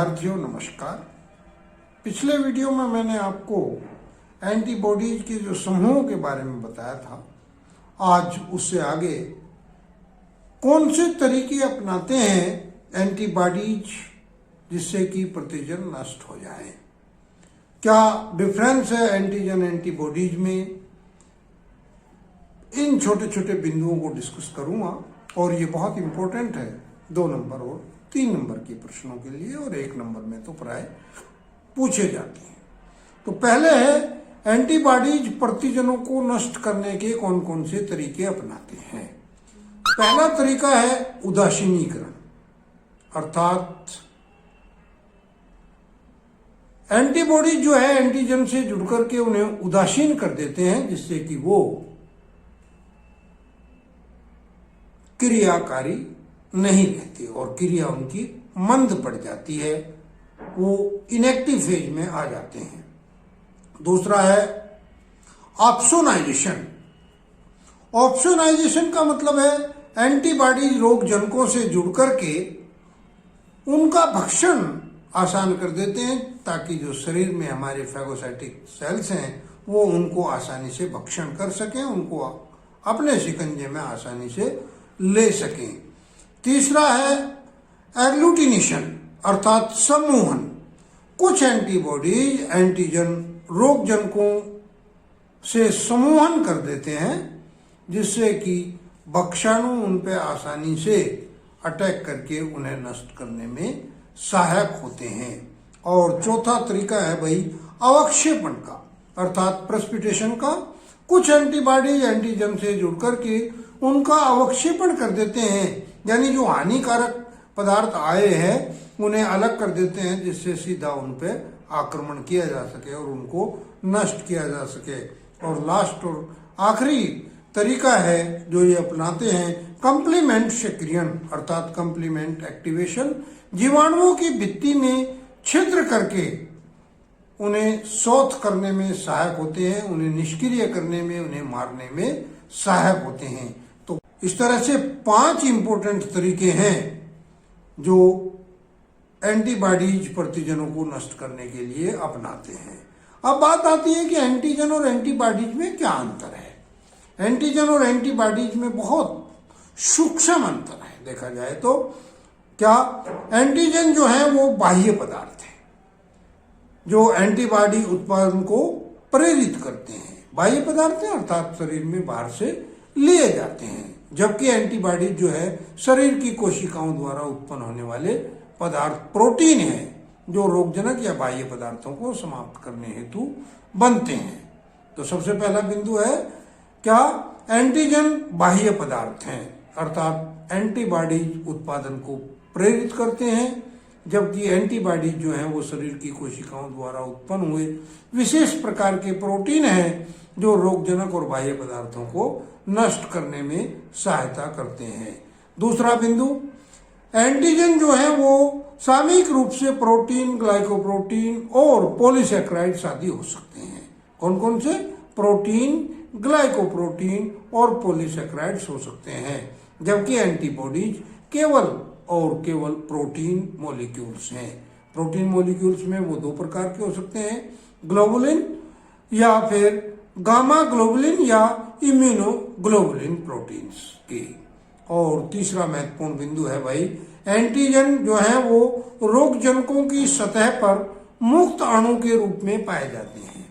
विद्यार्थियों नमस्कार। पिछले वीडियो में मैंने आपको एंटीबॉडीज के जो समूहों के बारे में बताया था। आज उससे आगे कौन से तरीके अपनाते हैं एंटीबॉडीज जिससे कि प्रतिजन नष्ट हो जाए, क्या डिफरेंस है एंटीजन एंटीबॉडीज में, इन छोटे छोटे बिंदुओं को डिस्कस करूंगा। और ये बहुत इंपॉर्टेंट है 2 नंबर और 3 नंबर के प्रश्नों के लिए, और 1 नंबर में तो प्राय पूछे जाते हैं। तो पहले है एंटीबॉडीज प्रतिजनों को नष्ट करने के कौन कौन से तरीके अपनाते हैं। पहला तरीका है उदासीनीकरण, अर्थात एंटीबॉडीज जो है एंटीजन से जुड़कर के उन्हें उदासीन कर देते हैं, जिससे कि वो क्रियाकारी नहीं रहती और क्रिया उनकी मंद पड़ जाती है, वो इनएक्टिव फेज में आ जाते हैं। दूसरा है ऑप्सोनाइजेशन। ऑप्सोनाइजेशन का मतलब है एंटीबॉडीज रोग जनकों से जुड़कर के उनका भक्षण आसान कर देते हैं, ताकि जो शरीर में हमारे फैगोसाइटिक सेल्स हैं वो उनको आसानी से भक्षण कर सकें, उनको अपने शिकंजे में आसानी से ले सकें। तीसरा है एग्लूटिनेशन, अर्थात समूहन। कुछ एंटीबॉडीज एंटीजन रोग जनकों से समूहन कर देते हैं, जिससे कि भक्षाणु उन पर आसानी से अटैक करके उन्हें नष्ट करने में सहायक होते हैं। और चौथा तरीका है भाई अवक्षेपण का, अर्थात प्रेसिपिटेशन का। कुछ एंटीबॉडीज एंटीजन से जुड़कर के उनका अवक्षेपण कर देते हैं, यानी जो हानिकारक पदार्थ आए हैं उन्हें अलग कर देते हैं, जिससे सीधा उन पर आक्रमण किया जा सके और उनको नष्ट किया जा सके। और लास्ट और आखिरी तरीका है जो ये अपनाते हैं कंप्लीमेंट सक्रियण, अर्थात कंप्लीमेंट एक्टिवेशन। जीवाणुओं की भित्ति में छिद्र करके उन्हें शोथ करने में सहायक होते हैं, उन्हें निष्क्रिय करने में, उन्हें मारने में सहायक होते हैं। तो इस तरह से 5 इंपॉर्टेंट तरीके हैं जो एंटीबॉडीज प्रतिजनों को नष्ट करने के लिए अपनाते हैं। अब बात आती है कि एंटीजन और एंटीबॉडीज में क्या अंतर है। एंटीजन और एंटीबॉडीज में बहुत सूक्ष्म अंतर है। देखा जाए तो क्या एंटीजन जो है वो बाह्य पदार्थ है जो एंटीबॉडी उत्पादन को प्रेरित करते हैं। बाह्य पदार्थ है अर्थात शरीर में बाहर से लिए जाते हैं, जबकि एंटीबॉडी जो है शरीर की कोशिकाओं द्वारा उत्पन्न होने वाले पदार्थ प्रोटीन है, जो रोगजनक या बाह्य पदार्थों को समाप्त करने हेतु बनते हैं। तो सबसे पहला बिंदु है क्या एंटीजन बाह्य पदार्थ हैं, अर्थात एंटीबॉडीज उत्पादन को प्रेरित करते हैं, जबकि एंटीबॉडीज जो हैं वो शरीर की कोशिकाओं द्वारा उत्पन्न हुए विशेष प्रकार के प्रोटीन हैं जो रोगजनक और बाह्य पदार्थों को नष्ट करने में सहायता करते हैं। दूसरा बिंदु, एंटीजन जो है वो सामयिक रूप से प्रोटीन, ग्लाइकोप्रोटीन और पॉलीसैकेराइड्स आदि हो सकते हैं। कौन कौन से? प्रोटीन, ग्लाइकोप्रोटीन और पॉलीसैकेराइड्स हो सकते हैं, जबकि एंटीबॉडीज केवल और केवल प्रोटीन मॉलिक्यूल्स हैं। प्रोटीन मॉलिक्यूल्स में वो 2 प्रकार के हो सकते हैं, ग्लोबुलिन या फिर गामा ग्लोबुलिन या इम्यूनोग्लोबुलिन प्रोटीन्स के। और तीसरा महत्वपूर्ण बिंदु है भाई एंटीजन जो है वो रोगजनकों की सतह पर मुक्त अणु के रूप में पाए जाते हैं।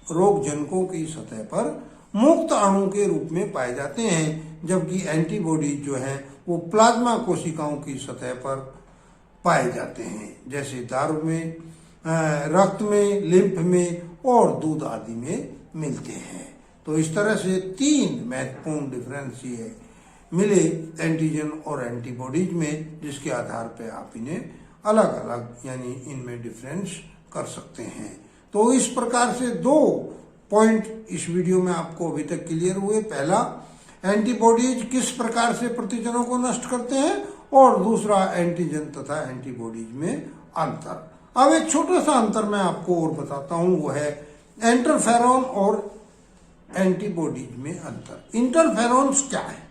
रोगजनकों की सतह पर मुक्त अणु के रूप में पाए जाते हैं, जबकि एंटीबॉडीज जो है वो प्लाज्मा कोशिकाओं की सतह पर पाए जाते हैं, जैसे दारू में, रक्त में, लिम्फ में और दूध आदि में मिलते हैं। तो इस तरह से 3 महत्वपूर्ण डिफरेंस ये मिले एंटीजन और एंटीबॉडीज में, जिसके आधार पर आप इन्हें अलग अलग यानी इनमें डिफरेंस कर सकते हैं। तो इस प्रकार से 2 पॉइंट इस वीडियो में आपको अभी तक क्लियर हुए। पहला, एंटीबॉडीज किस प्रकार से प्रतिजनों को नष्ट करते हैं, और दूसरा एंटीजन तथा एंटीबॉडीज में अंतर। अब एक छोटा सा अंतर मैं आपको और बताता हूं, वो है इंटरफेरॉन और एंटीबॉडीज में अंतर। इंटरफेरॉन्स क्या है?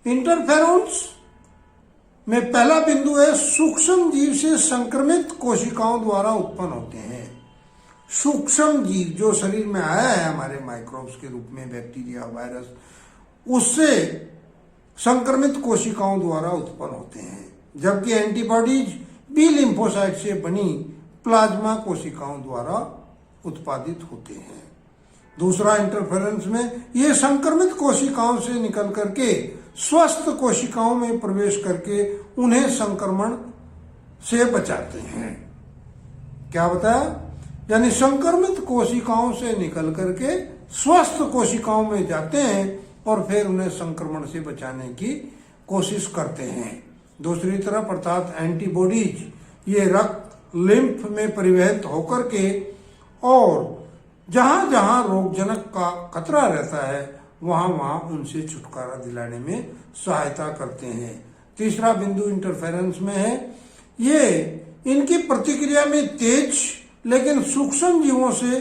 इंटरफेरॉन्स में पहला बिंदु है सूक्ष्म जीव से संक्रमित कोशिकाओं द्वारा उत्पन्न होते हैं। सूक्ष्म जीव जो शरीर में आया है हमारे माइक्रोब्स के रूप में, बैक्टीरिया, वायरस, उससे संक्रमित कोशिकाओं द्वारा उत्पन्न होते हैं, जबकि एंटीबॉडीज बी लिम्फोसाइट से बनी प्लाज्मा कोशिकाओं द्वारा उत्पादित होते हैं। दूसरा इंटरफेरेंस में ये संक्रमित कोशिकाओं से निकल करके स्वस्थ कोशिकाओं में प्रवेश करके उन्हें संक्रमण से बचाते हैं। क्या बताया? यानी संक्रमित कोशिकाओं से निकल करके स्वस्थ कोशिकाओं में जाते हैं और फिर उन्हें संक्रमण से बचाने की कोशिश करते हैं। दूसरी तरफ अर्थात एंटीबॉडीज ये रक्त लिम्फ में परिवहित होकर के और जहां जहां रोगजनक का खतरा रहता है वहां वहां उनसे छुटकारा दिलाने में सहायता करते हैं। तीसरा बिंदु इंटरफेरेंस में है, ये इनकी प्रतिक्रिया में तेज लेकिन सूक्ष्म जीवों से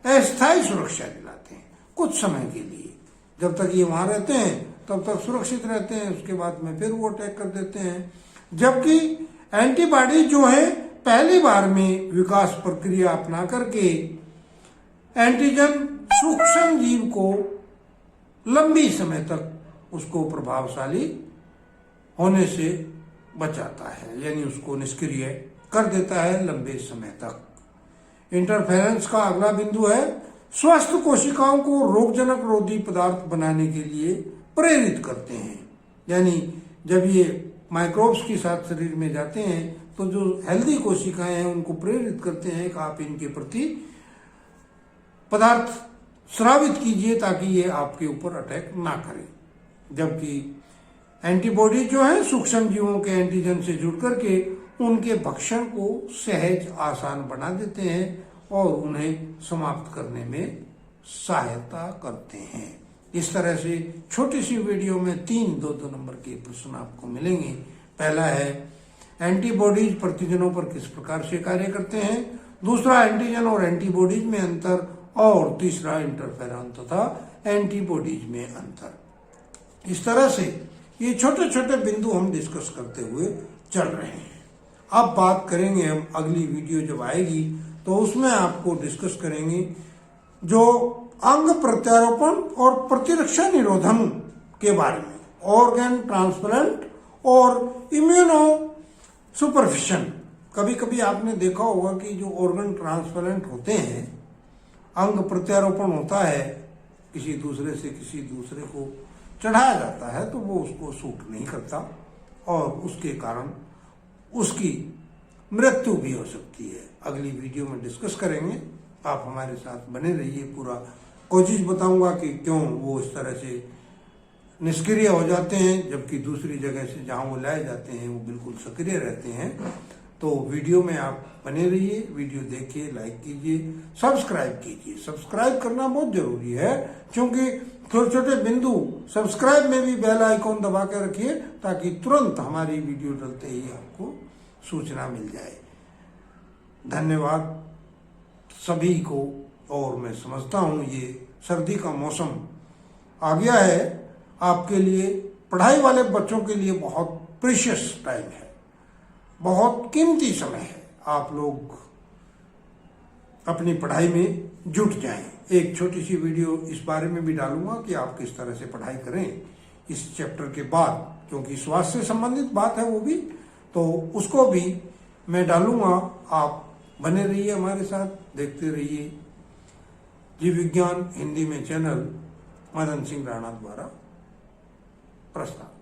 अस्थायी सुरक्षा दिलाते हैं कुछ समय के लिए। जब तक ये वहां रहते हैं तब तक सुरक्षित रहते हैं, उसके बाद में फिर वो अटैक कर देते हैं। जबकि एंटीबॉडी जो है पहली बार में विकास प्रक्रिया अपना करके एंटीजन सूक्ष्म जीव को लंबी समय तक उसको प्रभावशाली होने से बचाता है, यानी उसको निष्क्रिय कर देता है लंबे समय तक। इंटरफेरेंस का अगला बिंदु है स्वस्थ कोशिकाओं को रोगजनक रोधी पदार्थ बनाने के लिए प्रेरित करते हैं। यानी जब ये माइक्रोब्स के साथ शरीर में जाते हैं तो जो हेल्दी कोशिकाएं हैं उनको प्रेरित करते हैं कि आप इनके प्रति पदार्थ स्रावित कीजिए ताकि ये आपके ऊपर अटैक ना करें। जबकि एंटीबॉडी जो है सूक्ष्म जीवों के एंटीजन से जुड़ करके उनके भक्षण को सहज आसान बना देते हैं और उन्हें समाप्त करने में सहायता करते हैं। इस तरह से छोटी सी वीडियो में 3 2-2 नंबर के प्रश्न आपको मिलेंगे। पहला है एंटीबॉडीज प्रतिजनों पर किस प्रकार से कार्य करते हैं, दूसरा एंटीजन और एंटीबॉडीज में अंतर, और तीसरा इंटरफेरॉन तथा एंटीबॉडीज में अंतर। इस तरह से ये छोटे छोटे बिंदु हम डिस्कस करते हुए चल रहे हैं। अब बात करेंगे हम, अगली वीडियो जब आएगी तो उसमें आपको डिस्कस करेंगे जो अंग प्रत्यारोपण और प्रतिरक्षा निरोधन के बारे में, ऑर्गन ट्रांसप्लांट और इम्यूनो सुपरफिशन। कभी कभी आपने देखा होगा कि जो ऑर्गन ट्रांसप्लांट होते हैं, अंग प्रत्यारोपण होता है, किसी दूसरे से किसी दूसरे को चढ़ाया जाता है तो वो उसको सूट नहीं करता और उसके कारण उसकी मृत्यु भी हो सकती है। अगली वीडियो में डिस्कस करेंगे, आप हमारे साथ बने रहिए। पूरा कोशिश बताऊंगा कि क्यों वो इस तरह से निष्क्रिय हो जाते हैं जबकि दूसरी जगह से जहां वो लाए जाते हैं वो बिल्कुल सक्रिय रहते हैं। तो वीडियो में आप बने रहिए, वीडियो देखिए, लाइक कीजिए, सब्सक्राइब कीजिए। सब्सक्राइब करना बहुत जरूरी है क्योंकि छोटे छोटे बिंदु सब्सक्राइब में भी बेल आइकॉन दबा के रखिए ताकि तुरंत हमारी वीडियो डलते ही आपको सूचना मिल जाए। धन्यवाद सभी को। और मैं समझता हूँ ये सर्दी का मौसम आ गया है, आपके लिए, पढ़ाई वाले बच्चों के लिए बहुत प्रीशियस टाइम है, बहुत कीमती समय है। आप लोग अपनी पढ़ाई में जुट जाएं। एक छोटी सी वीडियो इस बारे में भी डालूंगा कि आप किस तरह से पढ़ाई करें इस चैप्टर के बाद, क्योंकि स्वास्थ्य से संबंधित बात है वो भी, तो उसको भी मैं डालूंगा। आप बने रहिए हमारे साथ, देखते रहिए जीव विज्ञान हिंदी में चैनल मदन सिंह राणा द्वारा प्रस्ताव।